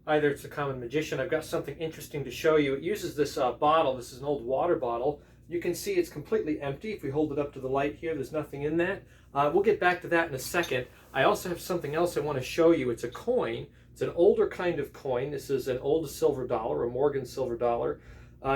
Hi there, it's the Common Magician. I've got something interesting to show you. It uses this bottle. This is an old water bottle. You can see it's completely empty. If we hold it up to the light here, there's nothing in that. We'll get back to that in a second. I also have something else I want to show you. It's a coin. It's an older kind of coin. This is an old silver dollar, a Morgan silver dollar.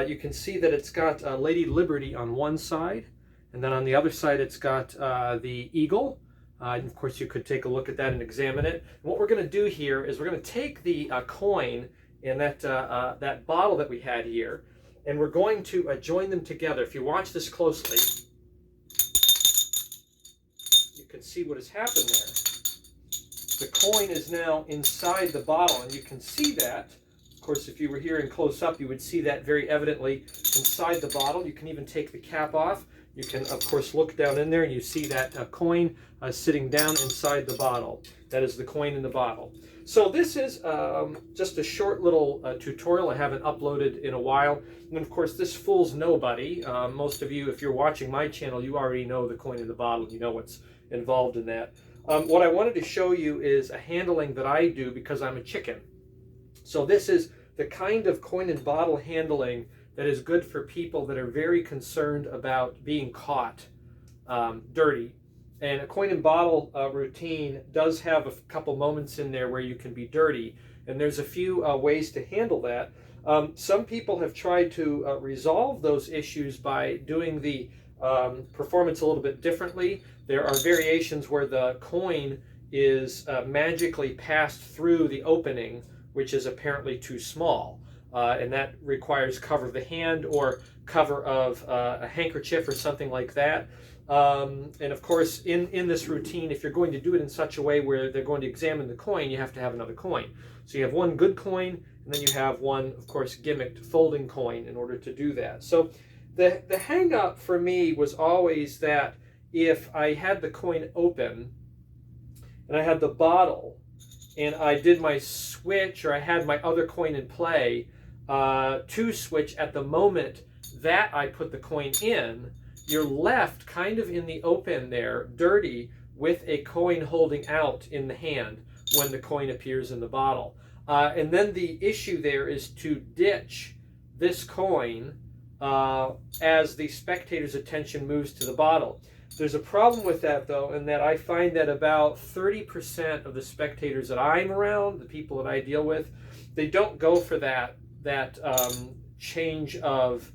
You can see that it's got Lady Liberty on one side, and then on the other side it's got the eagle. And of course, you could take a look at that and examine it. And what we're going to do here is we're going to take the coin in that bottle that we had here, and we're going to join them together. If you watch this closely, you can see what has happened there. The coin is now inside the bottle, and you can see that. Of course, if you were here in close up, you would see that very evidently inside the bottle. You can even take the cap off. You can, of course, look down in there and you see that coin sitting down inside the bottle. That is the coin in the bottle. So this is just a short little tutorial I haven't uploaded in a while. And of course, this fools nobody. Most of you, if you're watching my channel, you already know the coin in the bottle. You know what's involved in that. What I wanted to show you is a handling that I do because I'm a chicken. So this is the kind of coin and bottle handling that is good for people that are very concerned about being caught dirty. And a coin and bottle routine does have a couple moments in there where you can be dirty, and there's a few ways to handle that. Some people have tried to resolve those issues by doing the performance a little bit differently. There are variations where the coin is magically passed through the opening, which is apparently too small. And that requires cover of the hand or cover of a handkerchief or something like that. And of course, in this routine, if you're going to do it in such a way where they're going to examine the coin, you have to have another coin. So you have one good coin, and then you have one, of course, gimmicked folding coin in order to do that. So the hang up for me was always that if I had the coin open and I had the bottle and I did my switch, or I had my other coin in play, to switch at the moment that I put the coin in, you're left kind of in the open there, dirty, with a coin holding out in the hand when the coin appears in the bottle. And then the issue there is to ditch this coin as the spectator's attention moves to the bottle. There's a problem with that, though, in that I find that about 30% of the spectators that I'm around, the people that I deal with, they don't go for that change of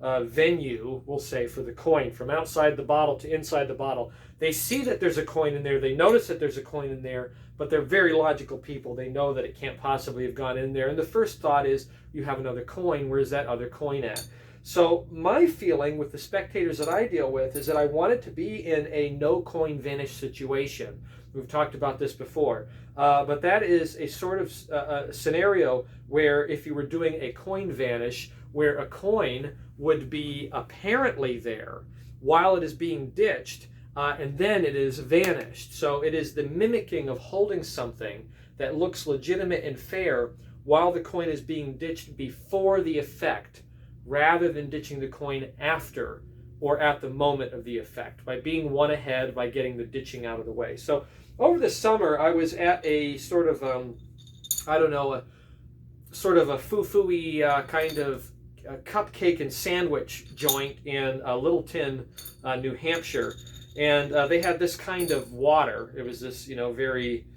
venue, we'll say, for the coin from outside the bottle to inside the bottle. They see that there's a coin in there, they notice that there's a coin in there, but they're very logical people. They know that it can't possibly have gone in there, and the first thought is, you have another coin, where's that other coin at? So my feeling with the spectators that I deal with is that I want it to be in a no coin vanish situation. We've talked about this before, but that is a sort of scenario where if you were doing a coin vanish, where a coin would be apparently there while it is being ditched, and then it is vanished. So it is the mimicking of holding something that looks legitimate and fair while the coin is being ditched before the effect, rather than ditching the coin after or at the moment of the effect, by being one ahead, by getting the ditching out of the way. So over the summer, I was at a sort of, I don't know, a sort of a foo-foo-y kind of cupcake and sandwich joint in Littleton, New Hampshire. And they had this kind of water. It was this, very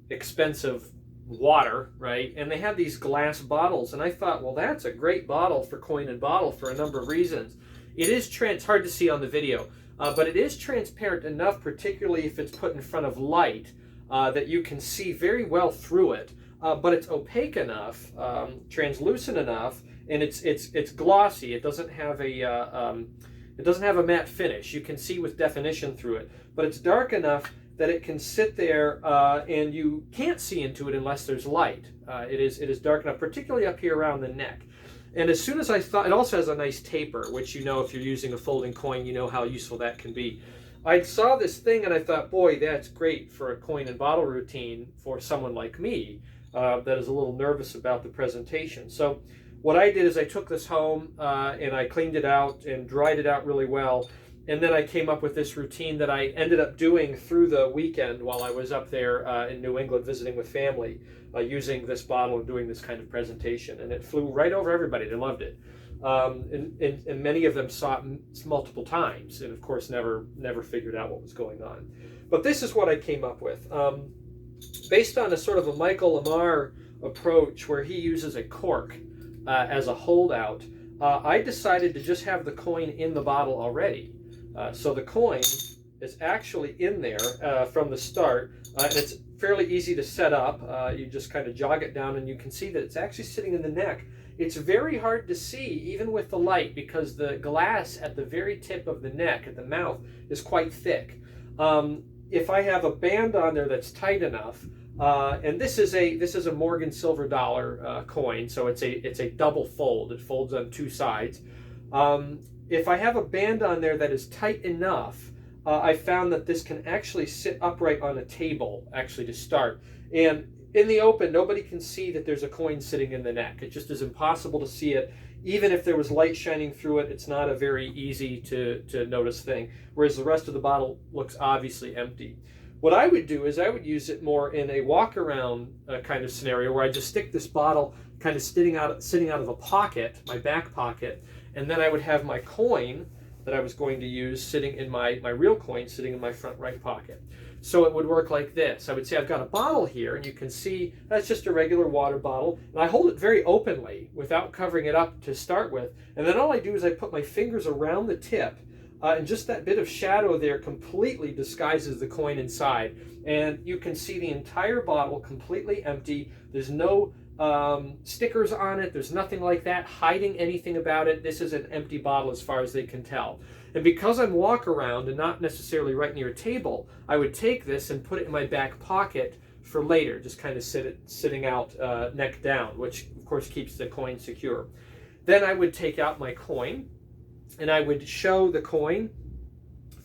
expensive water, right? And they had these glass bottles, and I thought, well, that's a great bottle for coin and bottle for a number of reasons. It is it's hard to see on the video, but it is transparent enough, particularly if it's put in front of light, that you can see very well through it. But it's opaque enough, translucent enough, and it's glossy. It doesn't have a matte finish. You can see with definition through it, but it's dark enough that it can sit there and you can't see into it unless there's light. It is dark enough, particularly up here around the neck. And as soon as I thought, it also has a nice taper, which if you're using a folding coin, you know how useful that can be. I saw this thing and I thought, boy, that's great for a coin and bottle routine for someone like me that is a little nervous about the presentation. So what I did is I took this home and I cleaned it out and dried it out really well. And then I came up with this routine that I ended up doing through the weekend while I was up there in New England visiting with family, using this bottle and doing this kind of presentation. And it flew right over everybody. They loved it. And many of them saw it multiple times, and of course never figured out what was going on. But this is what I came up with. Based on a sort of a Michael Lamar approach where he uses a cork as a holdout, I decided to just have the coin in the bottle already. So the coin is actually in there from the start, and it's fairly easy to set up. You just kind of jog it down, and you can see that it's actually sitting in the neck. It's very hard to see, even with the light, because the glass at the very tip of the neck, at the mouth, is quite thick. If I have a band on there that's tight enough, and this is a Morgan silver dollar coin, so it's a double fold. It folds on two sides. If I have a band on there that is tight enough, I found that this can actually sit upright on a table, actually, to start. And in the open, nobody can see that there's a coin sitting in the neck. It just is impossible to see it. Even if there was light shining through it, it's not a very easy to notice thing, whereas the rest of the bottle looks obviously empty. What I would do is I would use it more in a walk-around kind of scenario where I just stick this bottle kind of sitting out of a pocket, my back pocket, and then I would have my coin that I was going to use sitting in my real coin sitting in my front right pocket. So it would work like this. I would say I've got a bottle here, and you can see that's just a regular water bottle, and I hold it very openly without covering it up to start with, and then all I do is I put my fingers around the tip, and just that bit of shadow there completely disguises the coin inside, and you can see the entire bottle completely empty. There's no stickers on it. There's nothing like that hiding anything about it. This is an empty bottle as far as they can tell. And because I'm walk around and not necessarily right near a table, I would take this and put it in my back pocket for later, just kind of sitting out neck down, which of course keeps the coin secure. Then I would take out my coin, and I would show the coin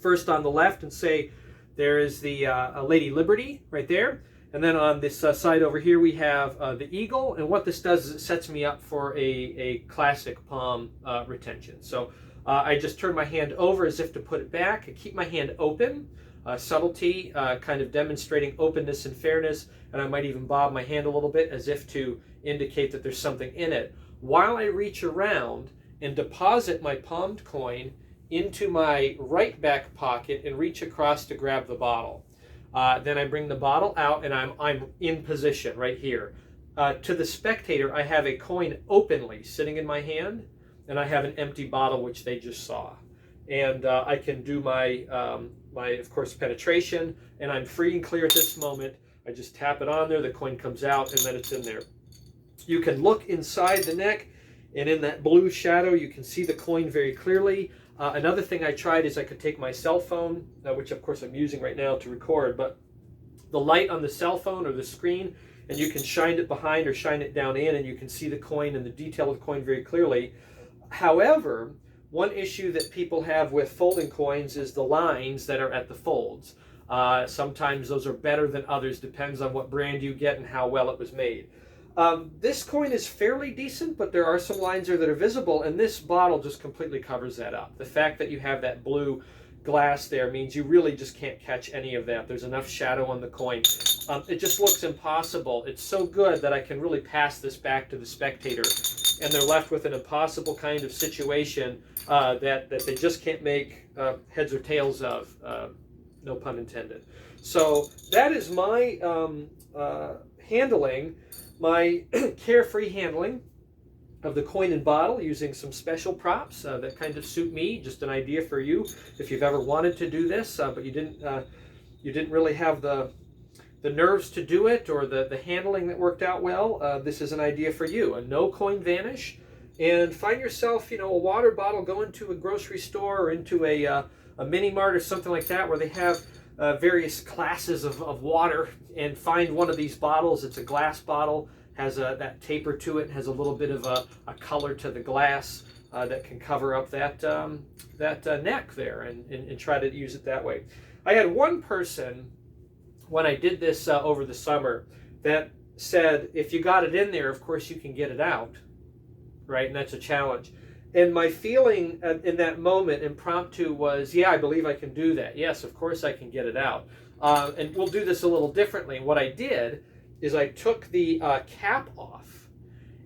first on the left and say there is the Lady Liberty right there. And then on this side over here, we have the eagle. And what this does is it sets me up for a classic palm retention. So I just turn my hand over as if to put it back. I keep my hand open, subtlety, kind of demonstrating openness and fairness. And I might even bob my hand a little bit as if to indicate that there's something in it, while I reach around and deposit my palmed coin into my right back pocket and reach across to grab the bottle. Then I bring the bottle out, and I'm in position right here. To the spectator, I have a coin openly sitting in my hand, and I have an empty bottle, which they just saw. And I can do my, of course, penetration, and I'm free and clear at this moment. I just tap it on there, the coin comes out, and then it's in there. You can look inside the neck, and in that blue shadow, you can see the coin very clearly. Another thing I tried is I could take my cell phone, which of course I'm using right now to record, but the light on the cell phone or the screen, and you can shine it behind or shine it down in, and you can see the coin and the detail of the coin very clearly. However, one issue that people have with folding coins is the lines that are at the folds. Sometimes those are better than others, depends on what brand you get and how well it was made. This coin is fairly decent, but there are some lines there that are visible, and this bottle just completely covers that up. The fact that you have that blue glass there means you really just can't catch any of that. There's enough shadow on the coin. It just looks impossible. It's so good that I can really pass this back to the spectator, and they're left with an impossible kind of situation that they just can't make heads or tails of, no pun intended. So that is my handling, my carefree handling of the coin and bottle using some special props that kind of suit me. Just an idea for you if you've ever wanted to do this, but you didn't really have the nerves to do it, or the handling that worked out well. This is an idea for you. A no coin vanish, and find yourself, a water bottle, go into a grocery store or into a mini mart or something like that where they have various classes of water, and find one of these bottles. It's a glass bottle, has that taper to it, has a little bit of a color to the glass that can cover up that neck there, and try to use it that way. I had one person, when I did this over the summer, that said, if you got it in there, of course you can get it out, right? And that's a challenge. And my feeling in that moment, impromptu, was, yeah, I believe I can do that. Yes, of course I can get it out. And we'll do this a little differently. What I did is I took the cap off.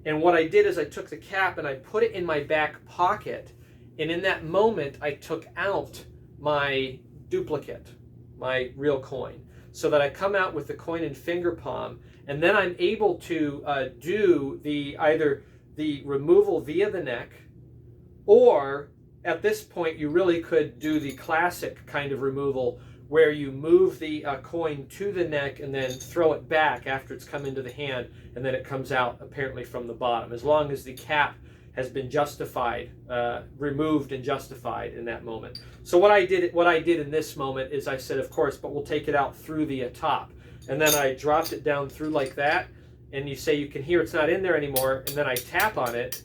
And what I did is I took the cap and I put it in my back pocket. And in that moment, I took out my duplicate, my real coin, so that I come out with the coin in finger palm. And then I'm able to do either the removal via the neck, or at this point you really could do the classic kind of removal where you move the coin to the neck and then throw it back after it's come into the hand, and then it comes out apparently from the bottom, as long as the cap has been justified, removed and justified in that moment. So what I did in this moment is I said, of course, but we'll take it out through the top. And then I dropped it down through like that, and you say you can hear it's not in there anymore, and then I tap on it,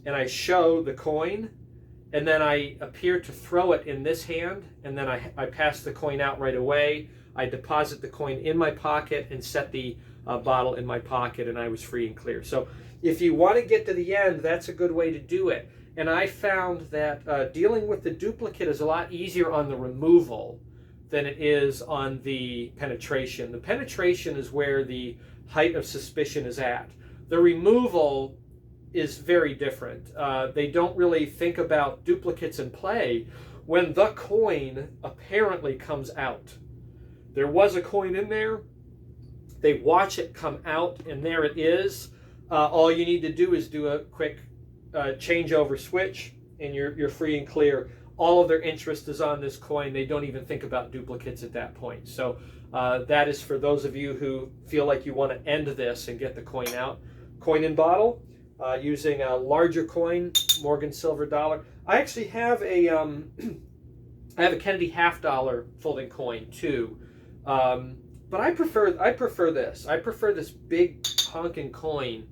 and I show the coin, and then I appear to throw it in this hand, and then I pass the coin out right away. I deposit the coin in my pocket and set the bottle in my pocket, and I was free and clear. So if you want to get to the end, that's a good way to do it. And I found that dealing with the duplicate is a lot easier on the removal than it is on the penetration. The penetration is where the height of suspicion is at. The removal is very different. They don't really think about duplicates in play when the coin apparently comes out. There was a coin in there. They watch it come out, and there it is. All you need to do is do a quick changeover switch, and you're free and clear. All of their interest is on this coin. They don't even think about duplicates at that point. So that is for those of you who feel like you want to end this and get the coin out. Coin in bottle, using a larger coin, Morgan silver dollar. I actually have a I have a Kennedy half dollar folding coin too, but I prefer this. I prefer this big honking coin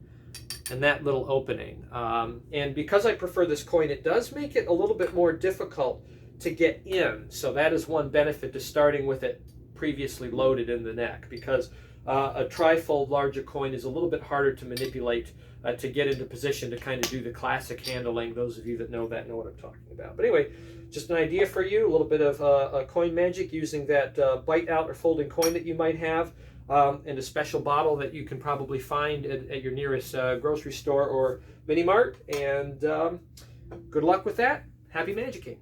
and that little opening. And because I prefer this coin, it does make it a little bit more difficult to get in. So that is one benefit to starting with it previously loaded in the neck, because a trifold larger coin is a little bit harder to manipulate to get into position to kind of do the classic handling. Those of you that know that know what I'm talking about. But anyway, just an idea for you, a little bit of coin magic using that bite out or folding coin that you might have, and a special bottle that you can probably find at your nearest grocery store or mini mart. And good luck with that. Happy magicking.